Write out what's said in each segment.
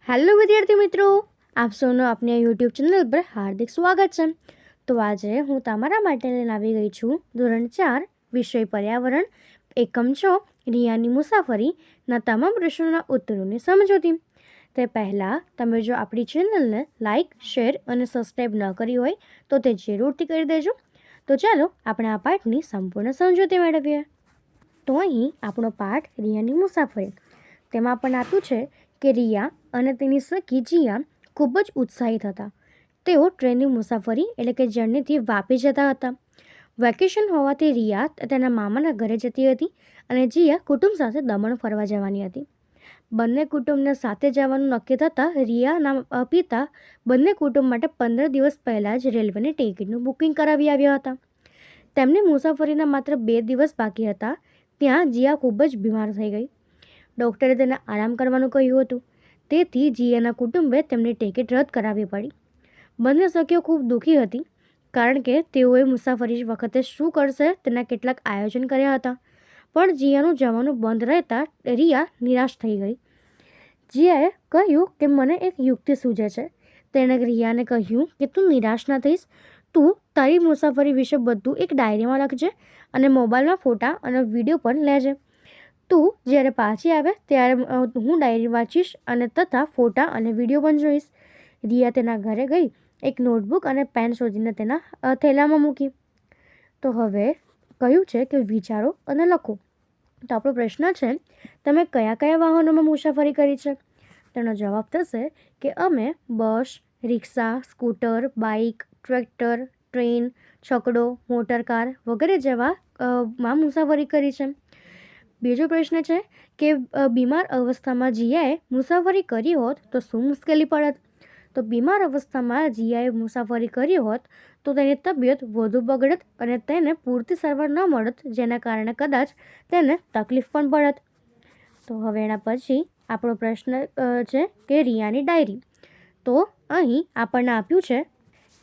Hello વિદ્યાર્થી મિત્રો, આપ સૌનું આપણી યુટ્યુબ ચેનલ પર હાર્દિક સ્વાગત છે. તો આજે હું તમારા માટે લઈને આવી ગઈ છું ધોરણ 4 વિષય પર્યાવરણ એકમ 6 રિયાની મુસાફરીના તમામ પ્રશ્નોના ઉત્તરોની સમજૂતી. તે પહેલાં તમે જો આપણી ચેનલને લાઇક, શેર અને સબસ્ક્રાઈબ ન કરી હોય તો તે જરૂરથી કરી દેજો. તો ચાલો આપણે આ પાઠની સંપૂર્ણ સમજૂતી મેળવીએ. તો અહીં આપણો પાઠ રિયાની મુસાફરી. તેમાં પણ આપ્યું છે કે રિયા અને તેની સખી જીયા ખૂબ જ ઉત્સાહિત હતા. તેઓ ટ્રેનની મુસાફરી એટલે કે જર્નીથી વાપી જતા હતા. વેકેશન હોવાથી રિયા તેના મામાના ઘરે જતી હતી અને જીયા કુટુંબ સાથે દમણ ફરવા જવાની હતી. બંને કુટુંબને સાથે જવાનું નક્કી થતાં રિયાના પિતા બંને કુટુંબ માટે 15 દિવસ પહેલાં જ રેલવેની ટિકિટનું બુકિંગ કરાવી આવ્યા હતા. તેમની મુસાફરીના માત્ર 2 દિવસ બાકી હતા ત્યાં જીયા ખૂબ જ બીમાર થઈ ગઈ. ડૉક્ટરે તેને આરામ કરવાનું કહ્યું હતું. તેથી જીયાના કુટુંબે તેમની ટિકિટ રદ કરાવવી પડી. બંને સખીઓ ખૂબ દુઃખી હતી કારણ કે તેઓએ મુસાફરી વખતે શું કરશે તેના કેટલાક આયોજન કર્યા હતા. પણ જીયાનું જવાનું બંધ રહેતા રિયા નિરાશ થઈ ગઈ. જીયાએ કહ્યું કે મને એક યુક્તિ સૂઝે છે. તેણે રિયાને કહ્યું કે તું નિરાશ ના થઈશ, તું તારી મુસાફરી વિશે બધું એક ડાયરીમાં લખજે અને મોબાઈલમાં ફોટા અને વિડીયો પણ લેજે. તું જ્યારે પાછી આવે ત્યારે હું ડાયરી વાંચીશ અને તથા ફોટા અને વિડીયો પણ જોઈશ. રિયા તેના ઘરે ગઈ, એક નોટબુક અને પેન શોધીને તેના થેલામાં મૂકી. તો હવે કહ્યું છે કે વિચારો અને લખો. તો આપણો પ્રશ્ન છે, તમે કયા કયા વાહનોમાં મુસાફરી કરી છે? તેનો જવાબ થશે કે અમે બસ, રિક્ષા, સ્કૂટર, બાઇક, ટ્રેક્ટર, ટ્રેન, છકડો, મોટરકાર વગેરે જેવા માં મુસાફરી કરી છે. બીજો પ્રશ્ન છે કે બીમાર અવસ્થામાં જીયાએ મુસાફરી કરી હોત તો શું મુશ્કેલી પડત? તો બીમાર અવસ્થામાં જીયાએ મુસાફરી કરી હોત તો તેની તબિયત વધુ બગડત અને તેને પૂરતી સારવાર ન મળત, જેના કારણે કદાચ તેને તકલીફ પણ પડત. તો હવે એના પછી આપણો પ્રશ્ન છે કે રિયાની ડાયરી. તો અહીં આપણને આપ્યું છે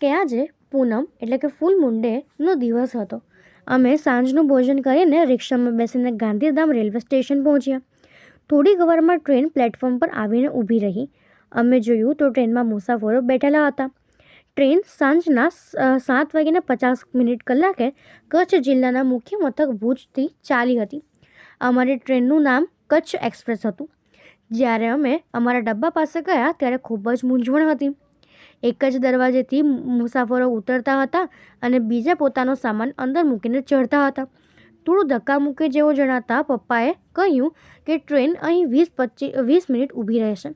કે આજે પૂનમ એટલે કે ફૂલ મૂન દિવસ હતો. અમે સાંજનું ભોજન કરીને રિક્ષામાં બેસીને ગાંધીધામ રેલવે સ્ટેશન પહોંચ્યા. થોડીક વારમાં ટ્રેન પ્લેટફોર્મ પર આવીને ઊભી રહી. અમે જોયું તો ટ્રેનમાં મુસાફરો બેઠેલા હતા. ટ્રેન સાંજના 7:50 કલાકે કચ્છ જિલ્લાના મુખ્ય મથક ભુજથી ચાલી હતી. અમારી ટ્રેનનું નામ કચ્છ એક્સપ્રેસ હતું. જ્યારે અમે અમારા ડબ્બા પાસે ગયા ત્યારે ખૂબ જ મૂંઝવણ હતી. એક જ દરવાજેથી મુસાફરો ઉતરતા હતા અને બીજા પોતાનો સામાન અંદર મૂકીને ચડતા હતા. થોડું ધક્કામુક્કી જેવું જણાતા પપ્પાએ કહ્યું કે ટ્રેન અહીં 20 મિનિટ ઊભી રહેશે,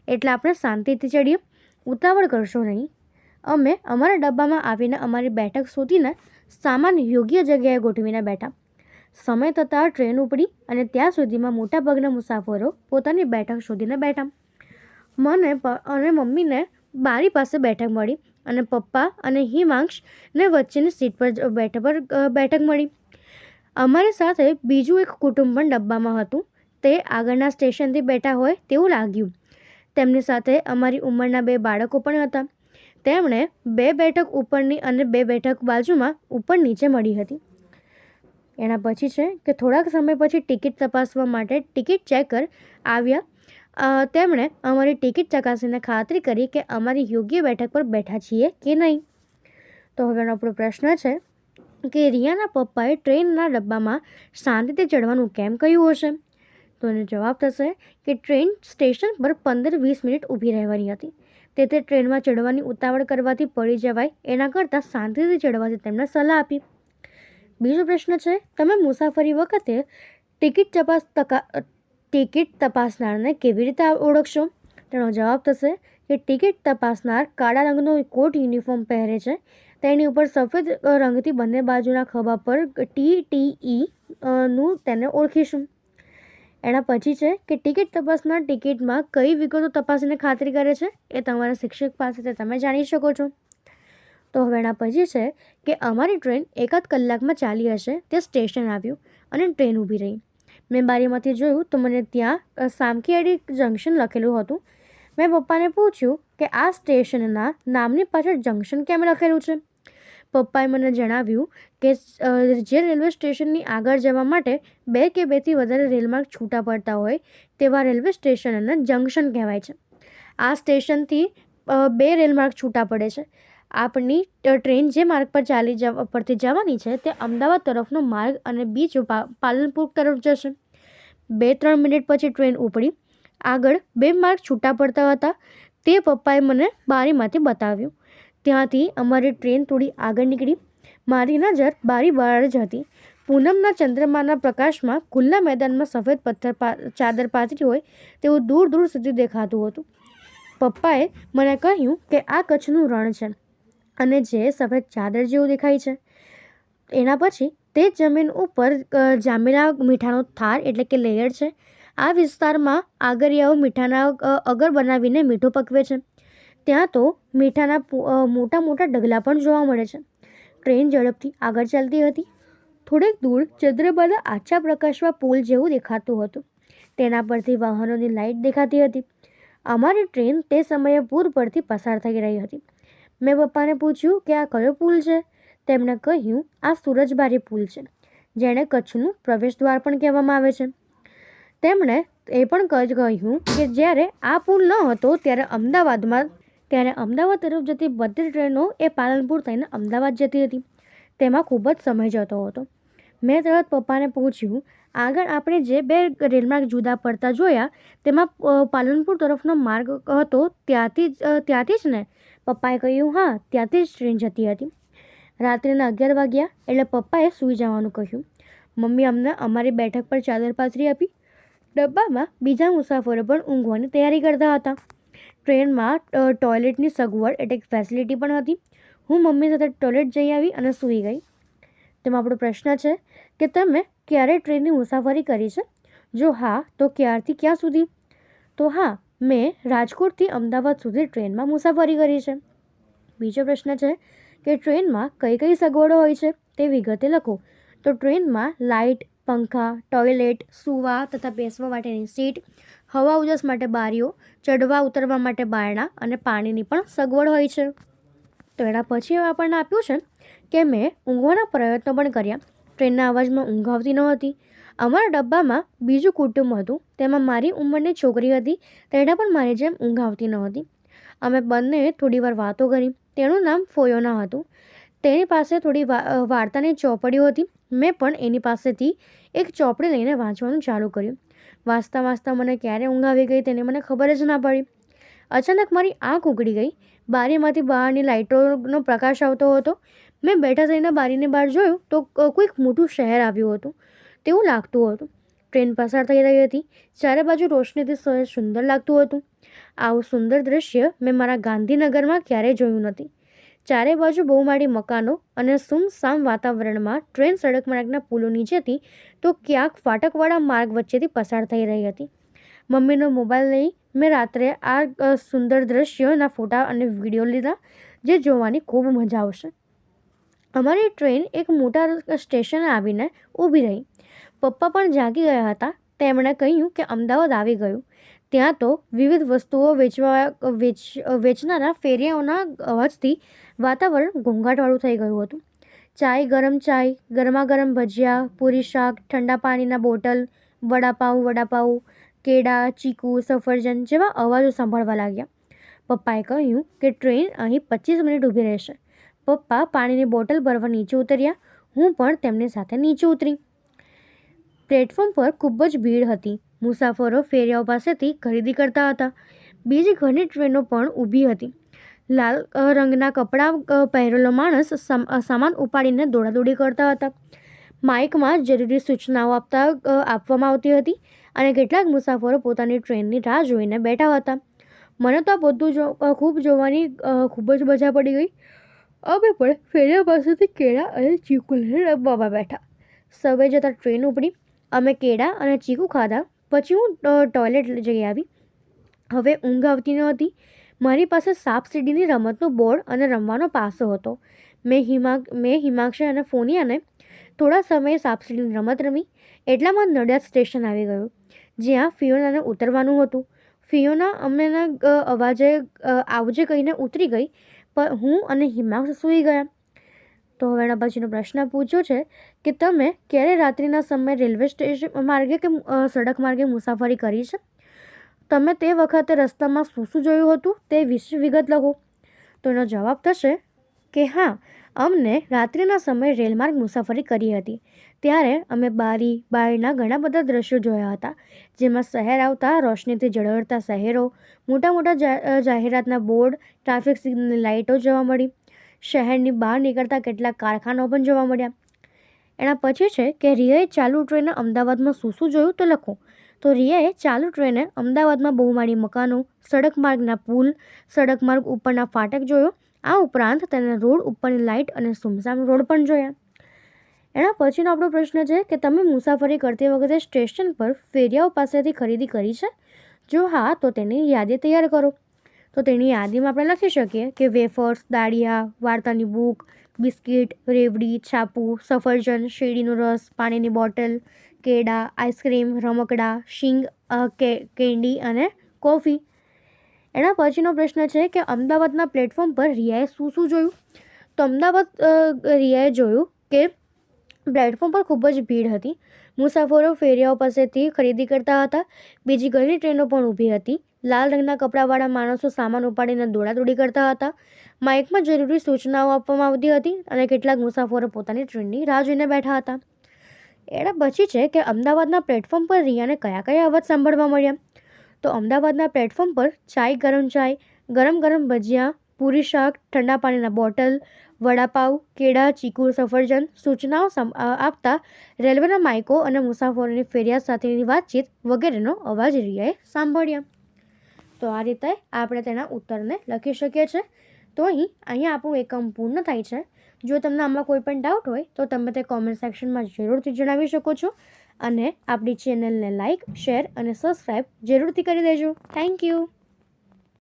એટલે આપણે શાંતિથી ચડીએ, ઉતાવળ કરશો નહીં. અમે અમારા ડબ્બામાં આવીને અમારી બેઠક શોધીને સામાન યોગ્ય જગ્યાએ ગોઠવીને બેઠા. સમય થતાં ટ્રેન ઉપડી અને ત્યાં સુધીમાં મોટાભાગના મુસાફરો પોતાની બેઠક શોધીને બેઠા. મને અને મમ્મીને બારી પાસે બેઠક મળી અને પપ્પા અને હિમાંશને વચ્ચેની સીટ પર બેઠક મળી. અમારી સાથે બીજું એક કુટુંબ પણ ડબ્બામાં હતું. તે આગળના સ્ટેશનથી બેઠા હોય તેવું લાગ્યું. તેમની સાથે અમારી ઉંમરના 2 બાળકો પણ હતા. તેમણે 2 બેઠક ઉપરની અને 2 બેઠક બાજુમાં ઉપર નીચે મળી હતી. એના પછી છે કે થોડાક સમય પછી ટિકિટ તપાસવા માટે ટિકિટ ચેકર આવ્યા. તેમણે અમારી ટિકિટ ચકાસીને ખાતરી કરી કે અમારી યોગ્ય બેઠક પર બેઠા છીએ કે નહીં. તો હવે આપણો પ્રશ્ન છે કે રિયાના પપ્પાએ ટ્રેનના ડબ્બામાં શાંતિથી ચડવાનું કેમ કહ્યું હશે? તો એનો જવાબ થશે કે ટ્રેન સ્ટેશન પર 15-20 મિનિટ ઊભી રહેવાની હતી. તેથી ટ્રેનમાં ચડવાની ઉતાવળ કરવાથી પડી જવાય, એના કરતાં શાંતિથી ચડવાથી તેમણે સલાહ આપી. બીજો પ્રશ્ન છે, તમે મુસાફરી વખતે ટિકિટ તપાસનારને કેવી રીતે ઓળખશો? તેનો જવાબ થશે કે ટિકિટ તપાસનાર કાળા રંગનો કોટ યુનિફોર્મ પહેરે છે. તેની ઉપર સફેદ રંગથી બંને બાજુના ખભા પર TTE નું તેને ઓળખીશું. એના પછી છે કે ટિકિટ તપાસનાર ટિકિટમાં કઈ વિગતો તપાસીને ખાતરી કરે છે એ તમારા શિક્ષક પાસેથી તમે જાણી શકો છો. તો હવે એના પછી છે કે અમારી ટ્રેન 1 કલાકમાં ચાલી હશે તે સ્ટેશન આવ્યું અને ટ્રેન ઊભી રહી. મેં બારીમાંથી જોયું તો મને ત્યાં સામખિયાળી જંકશન લખેલું હતું. મેં પપ્પાને પૂછ્યું કે આ સ્ટેશનના નામની પાછળ જંકશન કેમ લખેલું છે? પપ્પાએ મને જણાવ્યું કે જે રેલવે સ્ટેશનની આગળ જવા માટે 2 કે 2થી વધારે રેલમાર્ગ છૂટા પડતા હોય તેવા રેલવે સ્ટેશનને જંકશન કહેવાય છે. આ સ્ટેશનથી 2 રેલમાર્ગ છૂટા પડે છે. આપની ટ્રેન જે માર્ગ પર પરથી જવાની છે તે અમદાવાદ તરફનો માર્ગ અને બીજો પાલનપુર તરફ જશે. 2-3 મિનિટ પછી ટ્રેન ઉપડી. આગળ 2 માર્ગ છૂટા પડતા હતા તે પપ્પાએ મને બારીમાંથી બતાવ્યું. ત્યાંથી અમારી ટ્રેન થોડી આગળ નીકળી. મારી નજર બારી બહાર જ હતી. પૂનમના ચંદ્રમાના પ્રકાશમાં ખુલ્લા મેદાનમાં સફેદ ચાદર પાથરી હોય તેવું દૂર દૂર સુધી દેખાતું હતું. પપ્પાએ મને કહ્યું કે આ કચ્છનું રણ છે અને જે સફેદ ચાદર જેવું દેખાય છે. એના પછી તે જમીન ઉપર જામેલા મીઠાનો થાર એટલે કે લેયર છે. આ વિસ્તારમાં આગરિયાઓ મીઠાના અગર બનાવીને મીઠું પકવે છે. ત્યાં તો મીઠાના મોટા મોટા ઢગલા પણ જોવા મળે છે. ટ્રેન ઝડપથી આગળ ચાલતી હતી. થોડેક દૂર ચંદ્રમાના આછા પ્રકાશમાં પુલ જેવું દેખાતું હતું. તેના પરથી વાહનોની લાઇટ દેખાતી હતી. અમારી ટ્રેન તે સમયે પૂર પરથી પસાર થઈ રહી હતી. મેં પપ્પાને પૂછ્યું કે આ કયો પુલ છે. તેમણે કહ્યું આ સુરજબારી પુલ છે, જેને કચ્છનું પ્રવેશદ્વાર પણ કહેવામાં આવે છે. તેમણે એ પણ કહ્યું કે જ્યારે આ પુલ ન હતો ત્યારે અમદાવાદ તરફ જતી બધી ટ્રેનો એ પાલનપુર થઈને અમદાવાદ જતી હતી. તેમાં ખૂબ જ સમય જતો હતો. મેં તરત પપ્પાને પૂછ્યું, આગળ આપણે જે 2 રેલમાર્ગ જુદા પડતા જોયા તેમાં પાલનપુર તરફનો માર્ગ હતો ત્યાંથી જ ને? પપ્પાએ કહ્યું હા, ત્યાંથી જ ટ્રેન જતી હતી. રાત્રિના 11 વાગ્યા એટલે પપ્પાએ સૂઈ જવાનું કહ્યું. મમ્મી અમને અમારી બેઠક પર ચાદર પાથરી આપી. ડબ્બામાં બીજા મુસાફરો પણ ઊંઘવાની તૈયારી કરતા હતા. ટ્રેનમાં ટોયલેટની સગવડ એટલે ફેસિલિટી પણ હતી. હું મમ્મી સાથે ટોયલેટ જઈ આવી અને સૂઈ ગઈ. તેમાં આપણો પ્રશ્ન છે કે તમે ક્યારે ટ્રેનની મુસાફરી કરી છે? જો હા તો ક્યારથી ક્યાં સુધી? તો હા, મેં રાજકોટથી અમદાવાદ સુધી ટ્રેનમાં મુસાફરી કરી છે. બીજો પ્રશ્ન છે કે ટ્રેનમાં કઈ કઈ સગવડો હોય છે તે વિગતે લખો. તો ટ્રેનમાં લાઇટ, પંખા, ટોયલેટ, સૂવા તથા બેસવા માટેની સીટ, હવા ઉજાસ માટે બારીઓ, ચડવા ઉતરવા માટે બારણા અને પાણીની પણ સગવડ હોય છે. તો એના પછી આપણને આપ્યું છે કે મેં ઊંઘવાના પ્રયત્નો પણ કર્યા. ટ્રેનના અવાજમાં ઊંઘ આવતી ન હતી. અમારા ડબ્બામાં બીજું કુટુંબ હતું. તેમાં મારી ઉંમરની છોકરી હતી. તેને પણ મારી જેમ ઊંઘ આવતી ન હતી. અમે બંને થોડીવાર વાતો કરી. તેનું નામ ફોયોના હતું. તેની પાસે થોડી વાર્તાની ચોપડીઓ હતી. મેં પણ એની પાસેથી એક ચોપડી લઈને વાંચવાનું ચાલુ કર્યું. વાંચતા વાંચતા મને ક્યારે ઊંઘ આવી ગઈ તેને મને ખબર જ ના પડી. અચાનક મારી આંખ ઉઘડી ગઈ. બારીમાંથી બહારની લાઇટોનો પ્રકાશ આવતો હતો. મેં બેઠા થઈને બારીની બહાર જોયું તો કોઈક મોટું શહેર આવ્યું હતું તેવું લાગતું હતું. ટ્રેન પસાર થઈ રહી હતી. ચારે બાજુ રોશનીથી શહેર સુંદર લાગતું હતું. આવું સુંદર દૃશ્ય મેં મારા ગાંધીનગરમાં ક્યારેય જોયું નથી. ચારે બાજુ બહુમાળી મકાનો અને સુમસામ વાતાવરણમાં ટ્રેન સડક માર્ગના પુલો નીચેથી તો ક્યાંક ફાટકવાળા માર્ગ વચ્ચેથી પસાર થઈ રહી હતી. મમ્મીનો મોબાઈલ લઈ મેં રાત્રે આ સુંદર દૃશ્યોના ફોટા અને વિડીયો લીધા, જે જોવાની ખૂબ મજા આવશે. અમારી ટ્રેન એક મોટા સ્ટેશને આવીને ઊભી રહી. પપ્પા પણ જાગી ગયા હતા. તેમણે કહ્યું કે અમદાવાદ આવી ગયું. ત્યાં તો વિવિધ વસ્તુઓ વેચનારા ફેરિયાઓના અવાજથી વાતાવરણ ઘોંઘાટવાળું થઈ ગયું હતું. ગરમ ચાય, ગરમા ગરમ ભજીયા, પૂરી શાક, ઠંડા પાણીના બોટલ, વડાપાઉં, કેળા, ચીકુ, સફરજન જેવા અવાજો સાંભળવા લાગ્યા. પપ્પાએ કહ્યું કે ટ્રેન અહીં 25 મિનિટ ઊભી રહેશે. પપ્પા પાણીની બોટલ ભરવા નીચે ઉતર્યા. હું પણ તેમની સાથે નીચે ઉતરી. પ્લેટફોર્મ પર ખૂબ જ ભીડ હતી. મુસાફરો ફેરિયાઓ પાસેથી ખરીદી કરતા હતા. બીજી ઘણી ટ્રેનો પણ ઊભી હતી. લાલ રંગના કપડાં પહેરેલો માણસ સામાન ઉપાડીને દોડાદોડી કરતા હતા. માઇકમાં જરૂરી સૂચનાઓ આપવામાં આવતી હતી અને કેટલાક મુસાફરો પોતાની ટ્રેનની રાહ જોઈને બેઠા હતા. મને તો આ બધું જોવાની ખૂબ જ મજા પડી ગઈ. અમે પણ ફેરિયા પાસેથી કેળા અને ચીકુ લઈને ડબ્બામાં બેઠા. સવારે જતાં ટ્રેન ઉપડી. અમે કેળા અને ચીકુ ખાધા. પછી હું ટોયલેટ જઈ આવી. હવે ઊંઘ આવતી ન હતી. મારી પાસે સાપ સીડીની રમતનું બોર્ડ અને રમવાનો પાસો હતો. મેં હિમાંક્ષી અને ફોનિયાને થોડા સમયે સાપસીડીની રમત રમી. એટલામાં નડિયાદ સ્ટેશન આવી ગયું, જ્યાં ફિયોનાને ઉતરવાનું હતું. ફિયોના અમને અવાજે આવજે કહીને ઉતરી ગઈ, પણ હું અને હિમાંક્ષ સૂઈ ગયા. તો હવે એના પછીનો પ્રશ્ન પૂછ્યો છે કે તમે ક્યારે રાત્રિના સમયે રેલવે સ્ટેશન માર્ગે કે સડક માર્ગે મુસાફરી કરી છે? તમે તે વખતે રસ્તામાં શું શું જોયું હતું તે વિશે વિગત લખો. તો એનો જવાબ થશે કે હા, અમને રાત્રિના સમયે રેલમાર્ગ મુસાફરી કરી હતી. ત્યારે અમે બારીના ઘણા બધા દ્રશ્યો જોયા હતા, જેમાં શહેર આવતા રોશનીથી ઝળહળતા શહેરો, મોટા મોટા જાહેરાતના બોર્ડ, ટ્રાફિક સિગ્નલની લાઇટો જોવા મળી. શહેરની બહાર નીકળતા કેટલાક કારખાનાઓ પણ જોવા મળ્યા. એના પછી છે કે રિયાએ ચાલુ ટ્રેને અમદાવાદમાં શું શું જોયું તો લખો. તો રિયાએ ચાલુ ટ્રેને અમદાવાદમાં બહુમાળી મકાનો, સડક માર્ગના પુલ, સડક માર્ગ ઉપરના ફાટક જોયો. આ ઉપરાંત તેને રોડ ઉપરની લાઇટ અને સુમસામ રોડ પણ જોયા. એના પછીનો આપણો પ્રશ્ન છે કે તમે મુસાફરી કરતી વખતે સ્ટેશન પર ફેરિયાઓ પાસેથી ખરીદી કરી છે? જો હા, તો તેની યાદી તૈયાર કરો. તો તેની યાદીમાં આપણે લખી શકીએ કે વેફર્સ, દાળિયા, વાર્તાની બુક, બિસ્કિટ, રેવડી, છાપુ, સફરજન, શેરડીનો રસ, પાણીની બોટલ, કેળા, આઈસ્ક્રીમ, રમકડા, શીંગ, કેન્ડી અને કોફી. એના પછીનો પ્રશ્ન છે કે અમદાવાદના પ્લેટફોર્મ પર રિયાએ શું શું જોયું? તો રિયાએ જોયું કે પ્લેટફોર્મ પર ખૂબ જ ભીડ હતી. મુસાફરો ફેરિયાઓ પાસેથી ખરીદી કરતા હતા. બીજી ઘણી ટ્રેનો પણ ઊભી હતી. લાલ રંગના કપડાવાળા માણસો સામાન ઉપાડીને દોડાદોડી કરતા હતા. માઇકમાં જરૂરી સૂચનાઓ આપવામાં આવતી હતી અને કેટલાક મુસાફરો પોતાની ટ્રેનની રાહ જોઈને બેઠા હતા. એના પછી છે કે અમદાવાદના પ્લેટફોર્મ પર રિયાને કયા કયા અવાજ સાંભળવા મળ્યા? તો અમદાવાદના પ્લેટફોર્મ પર ચાય, ગરમ ગરમ ભજીયા, પૂરી શાક, ઠંડા પાણીના બોટલ, વડાપાવ, કેળા, ચીકુ, સફરજન સૂચનાઓ આપતા રેલવેના માઇકો અને મુસાફરોની ફેરિયા સાથેની વાતચીત વગેરેનો અવાજ રિયાએ સાંભળ્યા. તો આ રીતે આપણે તેના ઉત્તરને લખી શકીએ છીએ. તો અહીંયા આપણું એકમ પૂર્ણ થાય છે. જો તમને આમાં કોઈ પણ ડાઉટ હોય તો તમે તે કોમેન્ટ સેક્શનમાં જરૂરથી જણાવી શકો છો. અને આપણી ચેનલને લાઇક, શેર અને સબસ્ક્રાઈબ જરૂરથી કરી દેજો. Thank you.